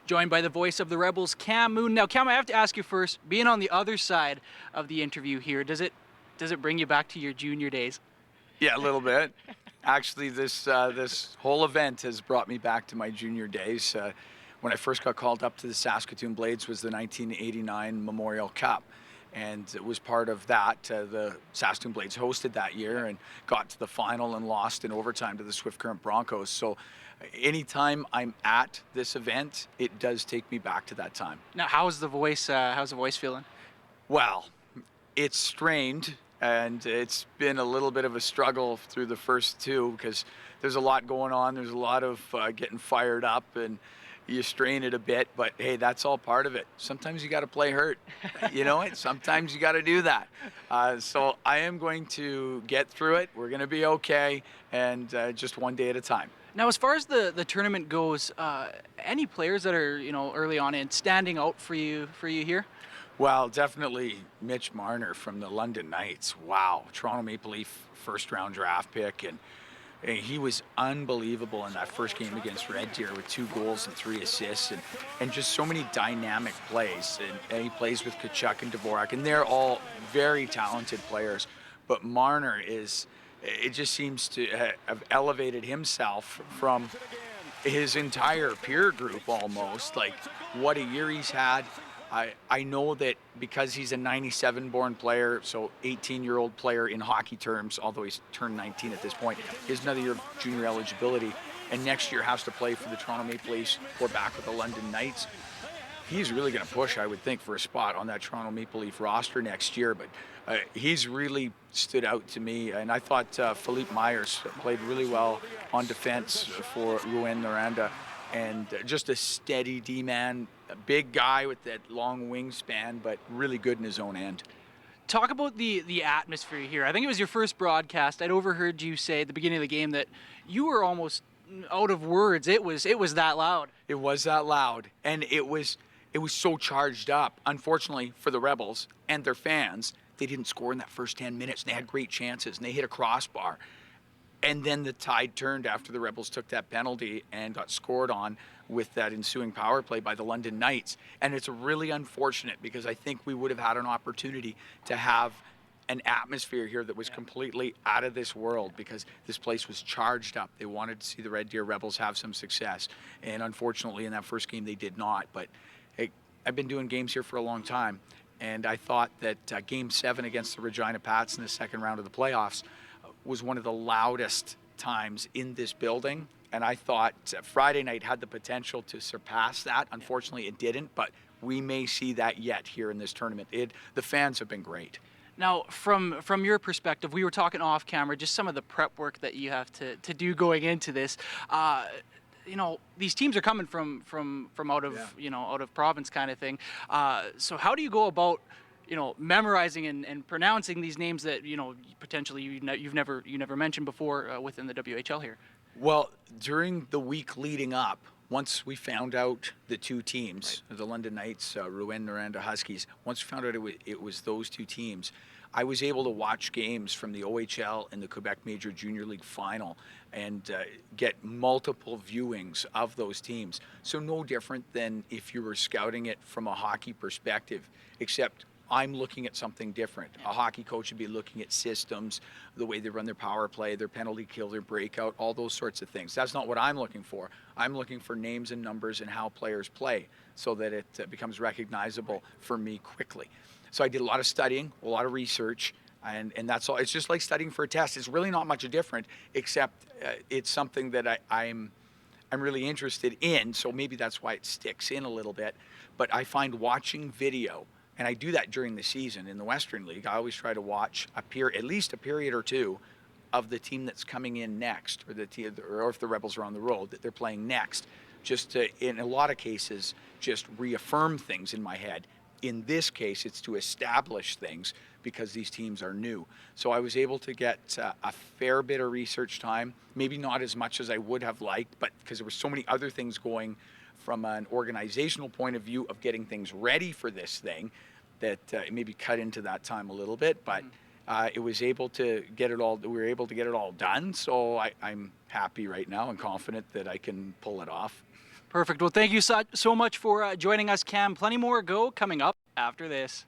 joined by the voice of the Rebels, Cam Moon. Now, Cam, I have to ask you first, being on the other side of the interview here, does it bring you back to your junior days? Yeah, a little bit. Actually, this whole event has brought me back to my junior days. When I first got called up to the Saskatoon Blades was the 1989 Memorial Cup. And it was part of that. The Saskatoon Blades hosted that year and got to the final and lost in overtime to the Swift Current Broncos. So anytime I'm at this event, it does take me back to that time. Now, how's the voice feeling? Well, it's strained, and it's been a little bit of a struggle through the first two because there's a lot going on. There's a lot of getting fired up, and you strain it a bit, but hey, that's all part of it. Sometimes you got to play hurt, you know it? Sometimes you got to do that. So I am going to get through it. We're going to be okay, and just one day at a time. Now, as far as the tournament goes, any players that are, early on in standing out for you here? Well, definitely Mitch Marner from the London Knights. Wow, Toronto Maple Leaf first-round draft pick, and he was unbelievable in that first game against Red Deer with 2 goals and 3 assists and just so many dynamic plays. And he plays with Tkachuk and Dvorak, and they're all very talented players. But Marner it just seems to have elevated himself from his entire peer group almost. Like, what a year he's had. I know that because he's a 97 born player, so 18-year-old player in hockey terms, although he's turned 19 at this point, he has another year of junior eligibility, and next year has to play for the Toronto Maple Leafs or back with the London Knights. He's really going to push, I would think, for a spot on that Toronto Maple Leaf roster next year, but he's really stood out to me, and I thought Philippe Myers played really well on defense for Rouen Noranda. And just a steady D-man, a big guy with that long wingspan, but really good in his own end. Talk about the atmosphere here. I think it was your first broadcast. I'd overheard you say at the beginning of the game that you were almost out of words. It was that loud. It was that loud, and it was so charged up. Unfortunately for the Rebels and their fans, they didn't score in that first 10 minutes. And they had great chances, and they hit a crossbar. And then the tide turned after the Rebels took that penalty and got scored on with that ensuing power play by the London Knights. And it's really unfortunate because I think we would have had an opportunity to have an atmosphere here that was completely out of this world because this place was charged up. They wanted to see the Red Deer Rebels have some success. And unfortunately, in that first game, they did not. But hey, I've been doing games here for a long time. And I thought that Game 7 against the Regina Pats in the second round of the playoffs was one of the loudest times in this building, and I thought Friday night had the potential to surpass that. Unfortunately, it didn't, but we may see that yet here in this tournament. The fans have been great. Now, from your perspective, we were talking off camera, just some of the prep work that you have to do going into this. These teams are coming from out of province kind of thing. So how do you go about memorizing and pronouncing these names that potentially you've never mentioned before within the WHL here? Well, during the week leading up, once we found out the 2 teams, right, the London Knights, Rouen Noranda Huskies, once we found out it was those 2 teams, I was able to watch games from the OHL and the Quebec Major Junior League Final and get multiple viewings of those teams. So no different than if you were scouting it from a hockey perspective, except I'm looking at something different. A hockey coach would be looking at systems, the way they run their power play, their penalty kill, their breakout, all those sorts of things. That's not what I'm looking for. I'm looking for names and numbers and how players play so that it becomes recognizable for me quickly. So I did a lot of studying, a lot of research, and that's all. It's just like studying for a test. It's really not much different, except it's something that I'm really interested in, so maybe that's why it sticks in a little bit. But I find watching video, and I do that during the season in the Western League. I always try to watch at least a period or 2 of the team that's coming in next, or if the Rebels are on the road, that they're playing next, just to, in a lot of cases, just reaffirm things in my head. In this case, it's to establish things because these teams are new. So I was able to get a fair bit of research time, maybe not as much as I would have liked, but because there were so many other things going from an organizational point of view of getting things ready for this thing that it maybe cut into that time a little bit, but we were able to get it all done. So I'm happy right now and confident that I can pull it off. Perfect. Well, thank you so much for joining us, Cam. Plenty more go coming up after this.